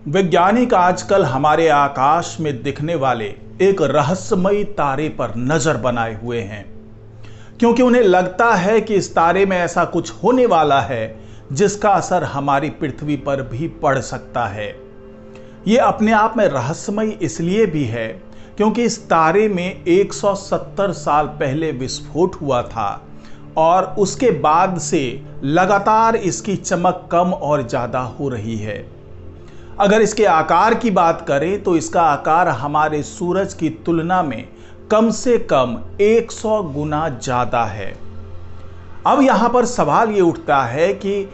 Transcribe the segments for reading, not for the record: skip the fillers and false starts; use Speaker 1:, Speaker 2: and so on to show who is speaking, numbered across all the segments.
Speaker 1: वैज्ञानिक आजकल हमारे आकाश में दिखने वाले एक रहस्यमयी तारे पर नजर बनाए हुए हैं, क्योंकि उन्हें लगता है कि इस तारे में ऐसा कुछ होने वाला है जिसका असर हमारी पृथ्वी पर भी पड़ सकता है। यह अपने आप में रहस्यमयी इसलिए भी है क्योंकि इस तारे में 170 साल पहले विस्फोट हुआ था और उसके बाद से लगातार इसकी चमक कम और ज्यादा हो रही है। अगर इसके आकार की बात करें तो इसका आकार हमारे सूरज की तुलना में कम से कम 100 गुना ज्यादा है। अब यहां पर सवाल ये उठता है कि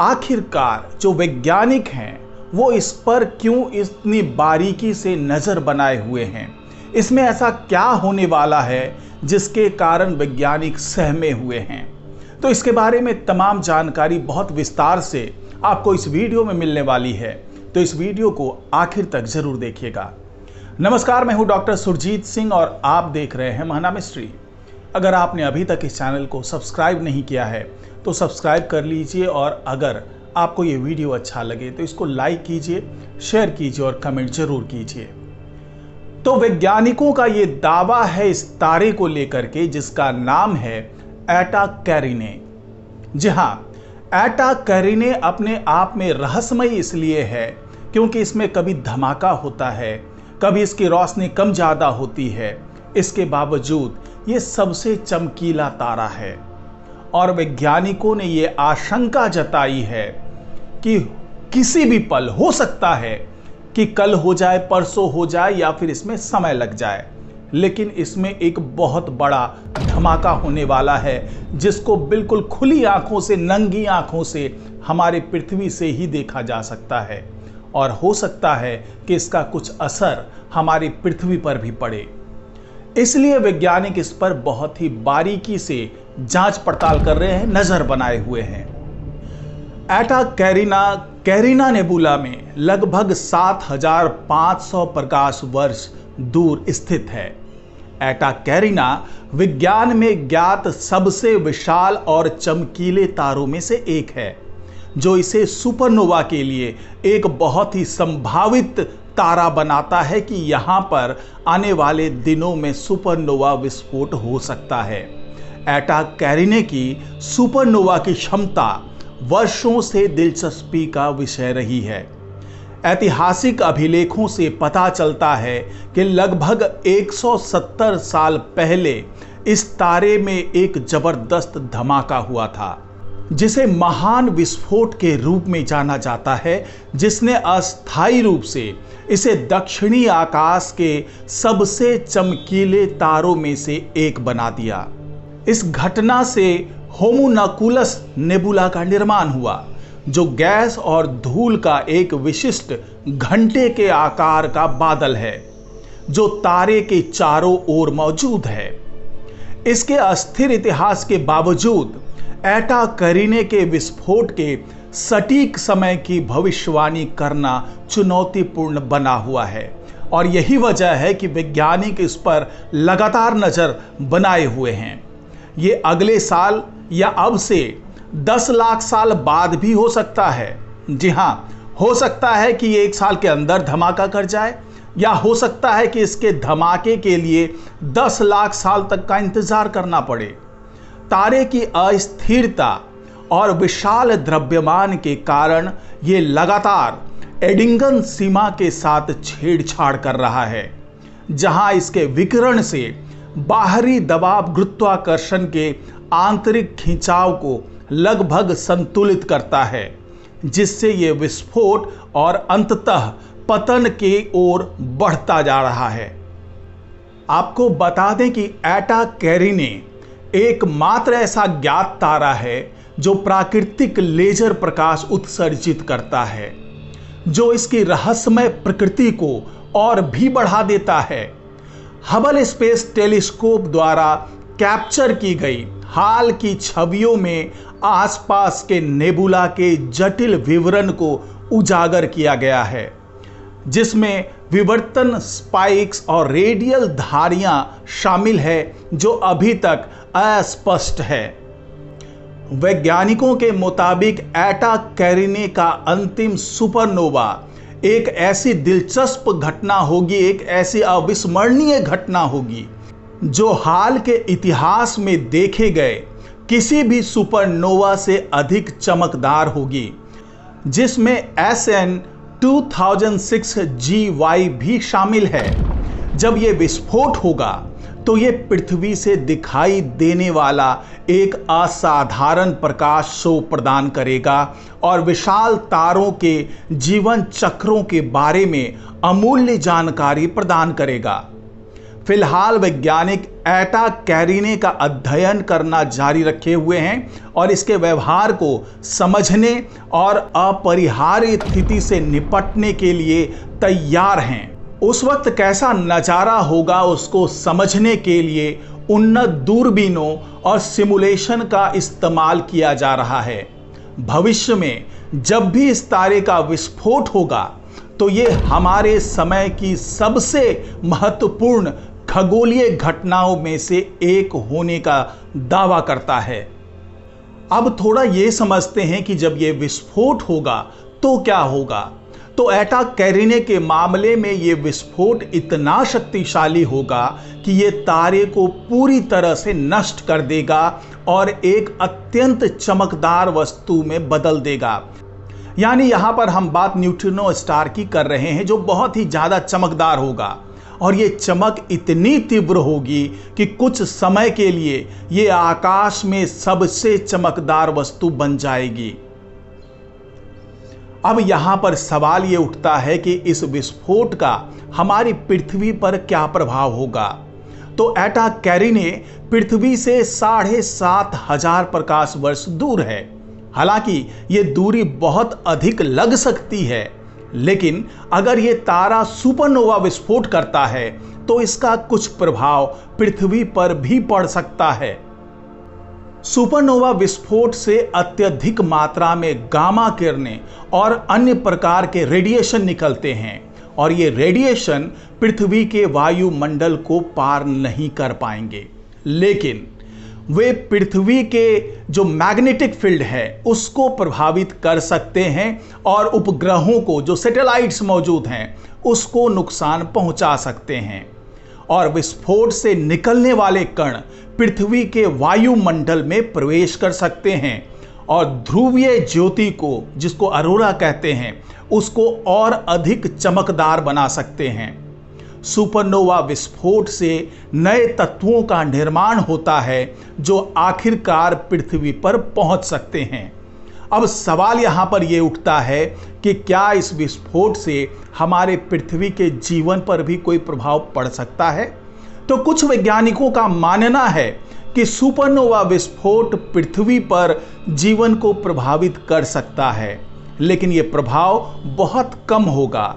Speaker 1: आखिरकार जो वैज्ञानिक हैं वो इस पर क्यों इतनी बारीकी से नजर बनाए हुए हैं। इसमें ऐसा क्या होने वाला है जिसके कारण वैज्ञानिक सहमे हुए हैं। तो इसके बारे में तमाम जानकारी बहुत विस्तार से आपको इस वीडियो में मिलने वाली है, तो इस वीडियो को आखिर तक जरूर देखिएगा। नमस्कार, मैं हूं डॉक्टर सुरजीत सिंह और आप देख रहे हैं महाना मिस्ट्री। अगर आपने अभी तक इस चैनल को सब्सक्राइब नहीं किया है तो सब्सक्राइब कर लीजिए, और अगर आपको ये वीडियो अच्छा लगे तो इसको लाइक कीजिए, शेयर कीजिए और कमेंट जरूर कीजिए। तो वैज्ञानिकों का ये दावा है इस तारे को लेकर के जिसका नाम है एटा कैरिने। जी हां, एटा कैरिने अपने आप में रहस्यमयी इसलिए है क्योंकि इसमें कभी धमाका होता है, कभी इसकी रोशनी कम ज्यादा होती है। इसके बावजूद ये सबसे चमकीला तारा है और वैज्ञानिकों ने ये आशंका जताई है कि किसी भी पल हो सकता है कि कल हो जाए, परसों हो जाए या फिर इसमें समय लग जाए, लेकिन इसमें एक बहुत बड़ा धमाका होने वाला है जिसको बिल्कुल खुली आंखों से, नंगी आंखों से हमारे पृथ्वी से ही देखा जा सकता है, और हो सकता है कि इसका कुछ असर हमारी पृथ्वी पर भी पड़े। इसलिए वैज्ञानिक इस पर बहुत ही बारीकी से जांच पड़ताल कर रहे हैं, नजर बनाए हुए हैं। एटा कैरिना नेबुला में लगभग 7500 प्रकाश वर्ष दूर स्थित है। एटा कैरिना विज्ञान में ज्ञात सबसे विशाल और चमकीले तारों में से एक है, जो इसे सुपरनोवा के लिए एक बहुत ही संभावित तारा बनाता है कि यहां पर आने वाले दिनों में सुपरनोवा विस्फोट हो सकता है। एटा कैरिने की सुपरनोवा की क्षमता वर्षों से दिलचस्पी का विषय रही है। ऐतिहासिक अभिलेखों से पता चलता है कि लगभग 170 साल पहले इस तारे में एक जबरदस्त धमाका हुआ था, जिसे महान विस्फोट के रूप में जाना जाता है, जिसने अस्थायी रूप से इसे दक्षिणी आकाश के सबसे चमकीले तारों में से एक बना दिया। इस घटना से होमुनकुलस नेबुला का निर्माण हुआ, जो गैस और धूल का एक विशिष्ट घंटे के आकार का बादल है जो तारे के चारों ओर मौजूद है। इसके अस्थिर इतिहास के बावजूद एटा कैरिने के विस्फोट के सटीक समय की भविष्यवाणी करना चुनौतीपूर्ण बना हुआ है, और यही वजह है कि वैज्ञानिक इस पर लगातार नजर बनाए हुए हैं। ये अगले साल या अब से 10 लाख साल बाद भी हो सकता है। जी हां, हो सकता है कि ये 1 साल के अंदर धमाका कर जाए, या हो सकता है कि इसके धमाके के लिए 10 लाख साल तक का इंतजार करना पड़े। तारे की अस्थिरता और विशाल द्रव्यमान के कारण ये लगातार एडिंगन सीमा के साथ छेड़छाड़ कर रहा है, जहां इसके विकिरण से बाहरी दबाव गुरुत्वाकर्षण के आंतरिक खिंचाव को लगभग संतुलित करता है, जिससे यह विस्फोट और अंततः पतन की ओर बढ़ता जा रहा है। आपको बता दें कि एटा कैरिने एकमात्र ऐसा ज्ञात तारा है जो प्राकृतिक लेजर प्रकाश उत्सर्जित करता है, जो इसकी रहस्यमय प्रकृति को और भी बढ़ा देता है। हबल स्पेस टेलीस्कोप द्वारा कैप्चर की गई हाल की छवियों में आसपास के नेबुला के जटिल विवरण को उजागर किया गया है, जिसमें विवर्तन स्पाइक्स और रेडियल धारियां शामिल है जो अभी तक अस्पष्ट है। वैज्ञानिकों के मुताबिक एटा कैरिने का अंतिम सुपरनोवा एक ऐसी दिलचस्प घटना होगी, एक ऐसी अविस्मरणीय घटना होगी जो हाल के इतिहास में देखे गए किसी भी सुपरनोवा से अधिक चमकदार होगी, जिसमें SN 2006 GY भी शामिल है। जब यह विस्फोट होगा तो यह पृथ्वी से दिखाई देने वाला एक असाधारण प्रकाश शो प्रदान करेगा और विशाल तारों के जीवन चक्रों के बारे में अमूल्य जानकारी प्रदान करेगा। फिलहाल वैज्ञानिक एटा कैरिने का अध्ययन करना जारी रखे हुए हैं और इसके व्यवहार को समझने और अपरिहार्य स्थिति से निपटने के लिए तैयार हैं। उस वक्त कैसा नजारा होगा उसको समझने के लिए उन्नत दूरबीनों और सिमुलेशन का इस्तेमाल किया जा रहा है। भविष्य में जब भी इस तारे का विस्फोट होगा तो ये हमारे समय की सबसे महत्वपूर्ण खगोलीय घटनाओं में से एक होने का दावा करता है। अब थोड़ा ये समझते हैं कि जब ये विस्फोट होगा तो क्या होगा। तो एटा कैरिने के मामले में ये विस्फोट इतना शक्तिशाली होगा कि ये तारे को पूरी तरह से नष्ट कर देगा और एक अत्यंत चमकदार वस्तु में बदल देगा। यानी यहां पर हम बात न्यूट्रिनो स्टार की कर रहे हैं, जो बहुत ही ज्यादा चमकदार होगा और ये चमक इतनी तीव्र होगी कि कुछ समय के लिए ये आकाश में सबसे चमकदार वस्तु बन जाएगी। अब यहां पर सवाल ये उठता है कि इस विस्फोट का हमारी पृथ्वी पर क्या प्रभाव होगा। तो एटा कैरिने पृथ्वी से 7,500 प्रकाश वर्ष दूर है। हालांकि ये दूरी बहुत अधिक लग सकती है, लेकिन अगर ये तारा सुपरनोवा विस्फोट करता है तो इसका कुछ प्रभाव पृथ्वी पर भी पड़ सकता है। सुपरनोवा विस्फोट से अत्यधिक मात्रा में गामा किरणें और अन्य प्रकार के रेडिएशन निकलते हैं और ये रेडिएशन पृथ्वी के वायुमंडल को पार नहीं कर पाएंगे, लेकिन वे पृथ्वी के जो मैग्नेटिक फील्ड है उसको प्रभावित कर सकते हैं और उपग्रहों को, जो सैटेलाइट्स मौजूद हैं, उसको नुकसान पहुंचा सकते हैं। और विस्फोट से निकलने वाले कण पृथ्वी के वायुमंडल में प्रवेश कर सकते हैं और ध्रुवीय ज्योति को, जिसको अरोरा कहते हैं, उसको और अधिक चमकदार बना सकते हैं। सुपरनोवा विस्फोट से नए तत्वों का निर्माण होता है जो आखिरकार पृथ्वी पर पहुंच सकते हैं। अब सवाल यहां पर यह उठता है कि क्या इस विस्फोट से हमारे पृथ्वी के जीवन पर भी कोई प्रभाव पड़ सकता है। तो कुछ वैज्ञानिकों का मानना है कि सुपरनोवा विस्फोट पृथ्वी पर जीवन को प्रभावित कर सकता है, लेकिन यह प्रभाव बहुत कम होगा।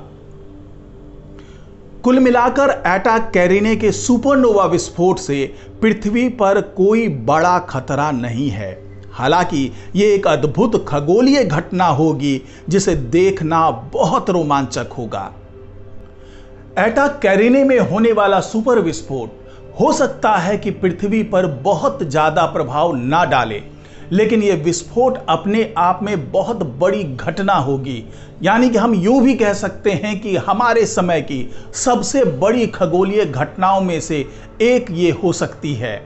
Speaker 1: कुल मिलाकर एटा कैरिने के सुपरनोवा विस्फोट से पृथ्वी पर कोई बड़ा खतरा नहीं है। हालांकि यह एक अद्भुत खगोलीय घटना होगी जिसे देखना बहुत रोमांचक होगा। एटा कैरिने में होने वाला सुपर विस्फोट हो सकता है कि पृथ्वी पर बहुत ज्यादा प्रभाव ना डाले, लेकिन यह विस्फोट अपने आप में बहुत बड़ी घटना होगी। यानी कि हम यूं भी कह सकते हैं कि हमारे समय की सबसे बड़ी खगोलीय घटनाओं में से एक ये हो सकती है।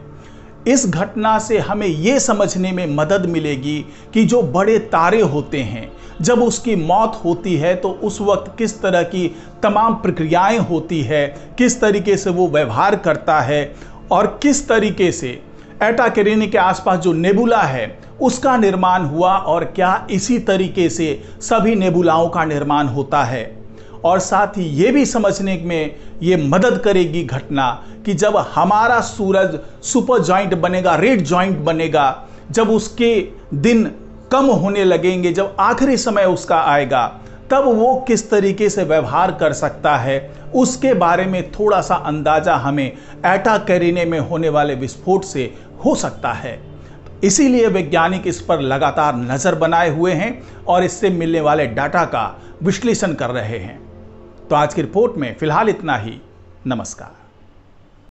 Speaker 1: इस घटना से हमें यह समझने में मदद मिलेगी कि जो बड़े तारे होते हैं, जब उसकी मौत होती है तो उस वक्त किस तरह की तमाम प्रक्रियाएं होती है, किस तरीके से वो व्यवहार करता है और किस तरीके से एटा कैरिने के आसपास जो नेबुला है उसका निर्माण हुआ और क्या इसी तरीके से सभी नेबुलाओं का निर्माण होता है। और साथ ही ये भी समझने में ये मदद करेगी घटना कि जब हमारा सूरज सुपर जॉइंट बनेगा, रेड जॉइंट बनेगा, जब उसके दिन कम होने लगेंगे, जब आखिरी समय उसका आएगा, तब वो किस तरीके से व्यवहार कर सकता है, उसके बारे में थोड़ा सा अंदाजा हमें एटा कैरिने में होने वाले विस्फोट से हो सकता है। इसीलिए वैज्ञानिक इस पर लगातार नजर बनाए हुए हैं और इससे मिलने वाले डाटा का विश्लेषण कर रहे हैं। तो आज की रिपोर्ट में फिलहाल इतना ही। नमस्कार।